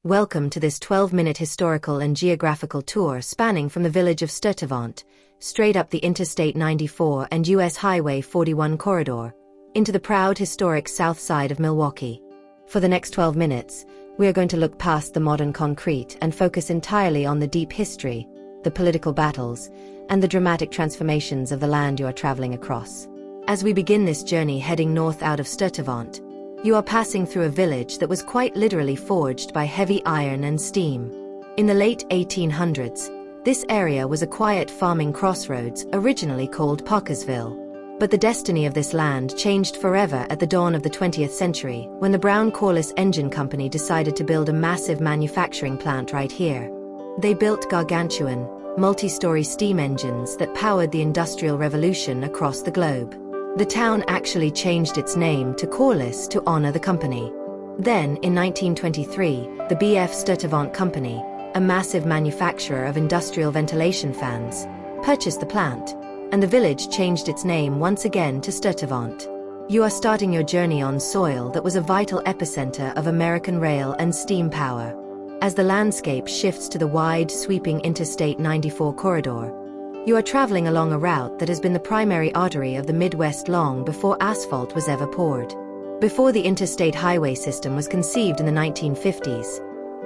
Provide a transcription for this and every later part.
Welcome to this 12-minute historical and geographical tour spanning from the village of Sturtevant, straight up the Interstate 94 and US Highway 41 corridor, into the proud historic south side of Milwaukee. For the next 12 minutes, we are going to look past the modern concrete and focus entirely on the deep history, the political battles, and the dramatic transformations of the land you are traveling across. As we begin this journey heading north out of Sturtevant, you are passing through a village that was quite literally forged by heavy iron and steam. In the late 1800s, this area was a quiet farming crossroads originally called Parkersville. But the destiny of this land changed forever at the dawn of the 20th century when the Brown Corliss Engine Company decided to build a massive manufacturing plant right here. They built gargantuan, multi-story steam engines that powered the Industrial Revolution across the globe. The town actually changed its name to Corliss to honor the company. Then, in 1923, the B.F. Sturtevant Company, a massive manufacturer of industrial ventilation fans, purchased the plant, and the village changed its name once again to Sturtevant. You are starting your journey on soil that was a vital epicenter of American rail and steam power. As the landscape shifts to the wide, sweeping Interstate 94 corridor, you are traveling along a route that has been the primary artery of the Midwest long before asphalt was ever poured. Before the interstate highway system was conceived in the 1950s,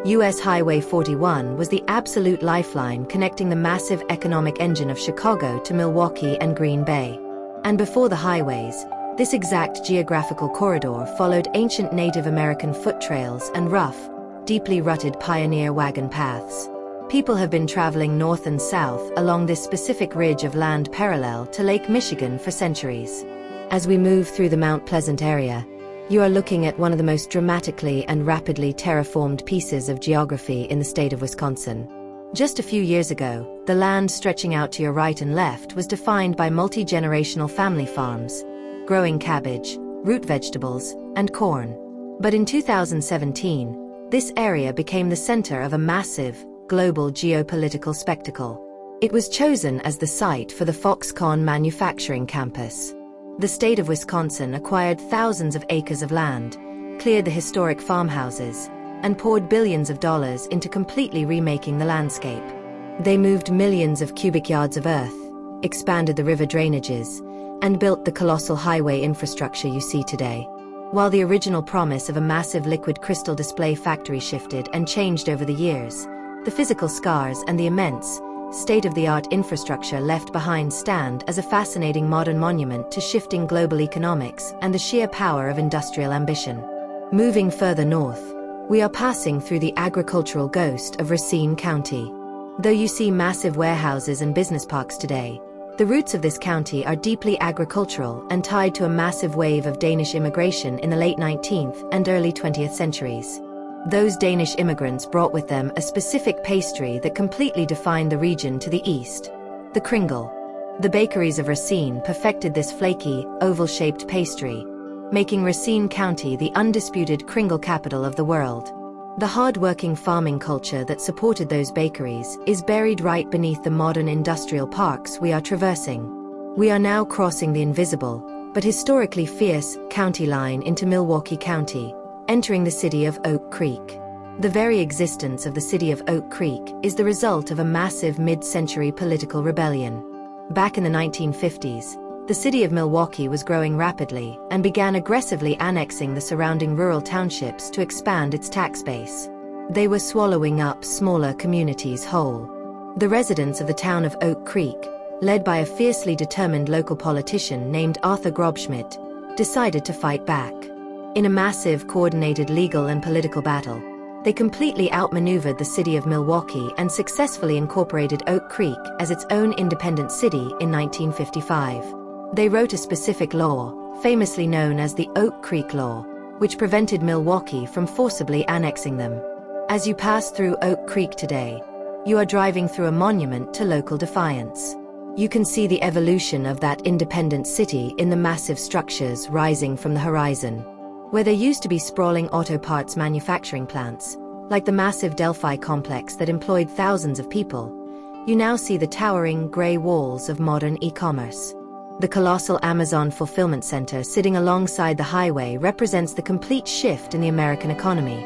US Highway 41 was the absolute lifeline connecting the massive economic engine of Chicago to Milwaukee and Green Bay. And before the highways, this exact geographical corridor followed ancient Native American foot trails and rough, deeply rutted pioneer wagon paths. People have been traveling north and south along this specific ridge of land parallel to Lake Michigan for centuries. As we move through the Mount Pleasant area, you are looking at one of the most dramatically and rapidly terraformed pieces of geography in the state of Wisconsin. Just a few years ago, the land stretching out to your right and left was defined by multi-generational family farms, growing cabbage, root vegetables, and corn. But in 2017, this area became the center of a massive, global geopolitical spectacle. It was chosen as the site for the Foxconn manufacturing campus. The state of Wisconsin acquired thousands of acres of land, cleared the historic farmhouses, and poured billions of dollars into completely remaking the landscape. They moved millions of cubic yards of earth, expanded the river drainages, and built the colossal highway infrastructure you see today. While the original promise of a massive liquid crystal display factory shifted and changed over the years, the physical scars and the immense, state-of-the-art infrastructure left behind stand as a fascinating modern monument to shifting global economics and the sheer power of industrial ambition. Moving further north, we are passing through the agricultural ghost of Racine County. Though you see massive warehouses and business parks today, the roots of this county are deeply agricultural and tied to a massive wave of Danish immigration in the late 19th and early 20th centuries. Those Danish immigrants brought with them a specific pastry that completely defined the region to the east: the kringle. The bakeries of Racine perfected this flaky, oval-shaped pastry, making Racine County the undisputed kringle capital of the world. The hard-working farming culture that supported those bakeries is buried right beneath the modern industrial parks we are traversing. We are now crossing the invisible, but historically fierce, county line into Milwaukee County, entering the city of Oak Creek. The very existence of the city of Oak Creek is the result of a massive mid-century political rebellion. Back in the 1950s, the city of Milwaukee was growing rapidly and began aggressively annexing the surrounding rural townships to expand its tax base. They were swallowing up smaller communities whole. The residents of the town of Oak Creek, led by a fiercely determined local politician named Arthur Grobschmidt, decided to fight back. In a massive, coordinated legal and political battle, they completely outmaneuvered the city of Milwaukee and successfully incorporated Oak Creek as its own independent city in 1955. They wrote a specific law, famously known as the Oak Creek Law, which prevented Milwaukee from forcibly annexing them. As you pass through Oak Creek today, you are driving through a monument to local defiance. You can see the evolution of that independent city in the massive structures rising from the horizon. Where there used to be sprawling auto parts manufacturing plants, like the massive Delphi complex that employed thousands of people, you now see the towering gray walls of modern e-commerce. The colossal Amazon fulfillment center sitting alongside the highway represents the complete shift in the American economy.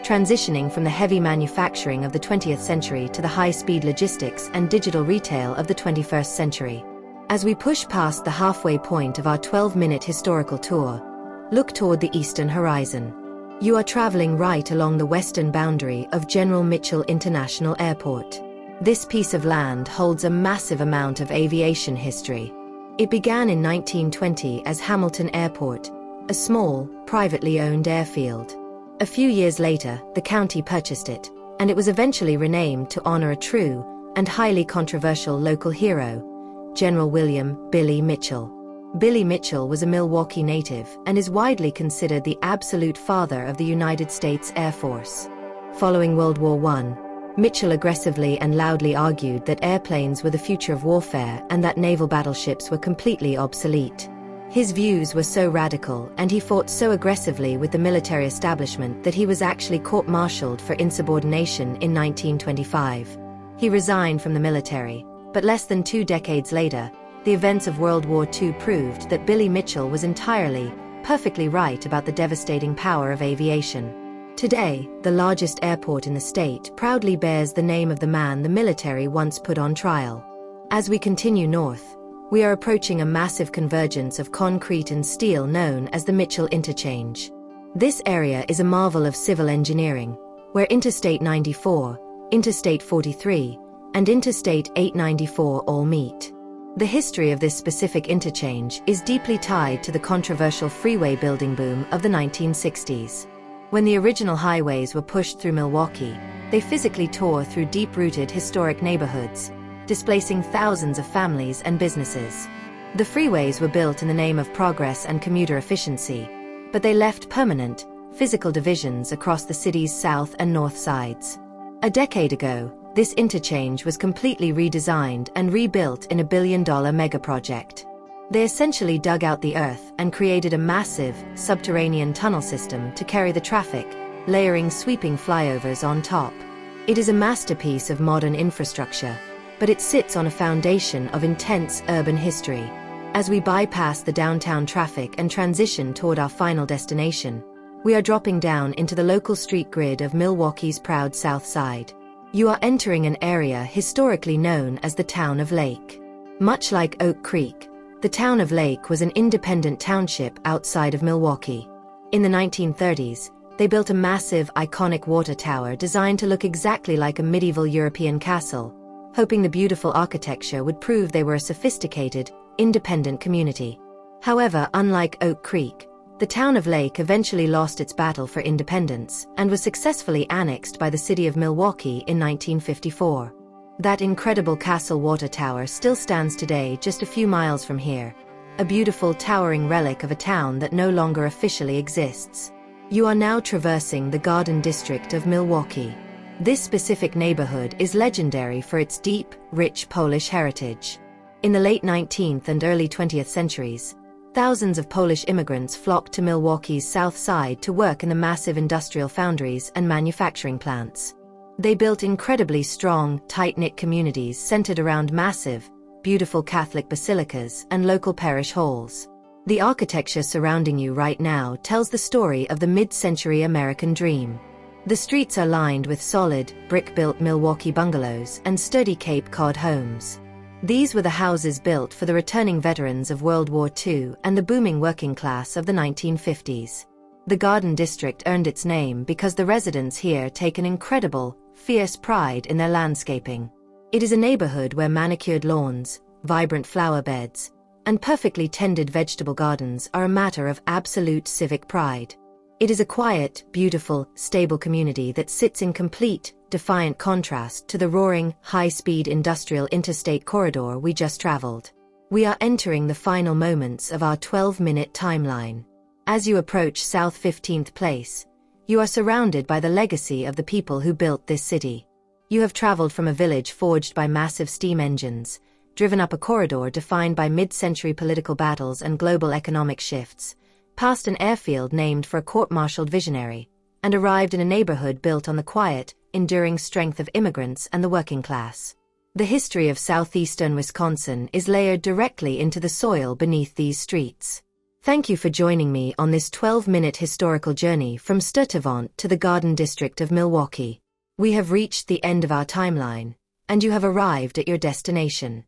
transitioning from the heavy manufacturing of the 20th century to the high-speed logistics and digital retail of the 21st century. As we push past the halfway point of our 12-minute historical tour, look toward the eastern horizon. You are traveling right along the western boundary of General Mitchell International Airport. This piece of land holds a massive amount of aviation history. It began in 1920 as Hamilton Airport, a small, privately owned airfield. A few years later, the county purchased it, and it was eventually renamed to honor a true and highly controversial local hero, General William "Billy" Mitchell. Billy Mitchell was a Milwaukee native and is widely considered the absolute father of the United States Air Force. Following World War I, Mitchell aggressively and loudly argued that airplanes were the future of warfare and that naval battleships were completely obsolete. His views were so radical and he fought so aggressively with the military establishment that he was actually court-martialed for insubordination in 1925. He resigned from the military, but less than 2 decades later, the events of World War II proved that Billy Mitchell was entirely, perfectly right about the devastating power of aviation. Today, the largest airport in the state proudly bears the name of the man the military once put on trial. As we continue north, we are approaching a massive convergence of concrete and steel known as the Mitchell Interchange. This area is a marvel of civil engineering, where Interstate 94, Interstate 43, and Interstate 894 all meet. The history of this specific interchange is deeply tied to the controversial freeway building boom of the 1960s. When the original highways were pushed through Milwaukee, they physically tore through deep-rooted historic neighborhoods, displacing thousands of families and businesses. The freeways were built in the name of progress and commuter efficiency, but they left permanent, physical divisions across the city's south and north sides. A decade ago, this interchange was completely redesigned and rebuilt in a billion-dollar megaproject. They essentially dug out the earth and created a massive, subterranean tunnel system to carry the traffic, layering sweeping flyovers on top. It is a masterpiece of modern infrastructure, but it sits on a foundation of intense urban history. As we bypass the downtown traffic and transition toward our final destination, we are dropping down into the local street grid of Milwaukee's proud South Side. You are entering an area historically known as the Town of Lake. Much like Oak Creek, the Town of Lake was an independent township outside of Milwaukee. In the 1930s, they built a massive, iconic water tower designed to look exactly like a medieval European castle, hoping the beautiful architecture would prove they were a sophisticated, independent community. However, unlike Oak Creek, the Town of Lake eventually lost its battle for independence and was successfully annexed by the city of Milwaukee in 1954. That incredible castle water tower still stands today just a few miles from here, a beautiful towering relic of a town that no longer officially exists. You are now traversing the Garden District of Milwaukee. This specific neighborhood is legendary for its deep, rich Polish heritage. In the late 19th and early 20th centuries, thousands of Polish immigrants flocked to Milwaukee's South Side to work in the massive industrial foundries and manufacturing plants. They built incredibly strong, tight-knit communities centered around massive, beautiful Catholic basilicas and local parish halls. The architecture surrounding you right now tells the story of the mid-century American dream. The streets are lined with solid, brick-built Milwaukee bungalows and sturdy Cape Cod homes. These were the houses built for the returning veterans of World War II and the booming working class of the 1950s. The Garden District earned its name because the residents here take an incredible, fierce pride in their landscaping. It is a neighborhood where manicured lawns, vibrant flower beds, and perfectly tended vegetable gardens are a matter of absolute civic pride. It is a quiet, beautiful, stable community that sits in complete, defiant contrast to the roaring, high-speed industrial interstate corridor we just traveled. We are entering the final moments of our 12-minute timeline. As you approach South 15th Place, you are surrounded by the legacy of the people who built this city. You have traveled from a village forged by massive steam engines, driven up a corridor defined by mid-century political battles and global economic shifts, past an airfield named for a court-martialed visionary, and arrived in a neighborhood built on the quiet, enduring strength of immigrants and the working class. The history of southeastern Wisconsin is layered directly into the soil beneath these streets. Thank you for joining me on this 12-minute historical journey from Sturtevant to the Garden District of Milwaukee. We have reached the end of our timeline, and you have arrived at your destination.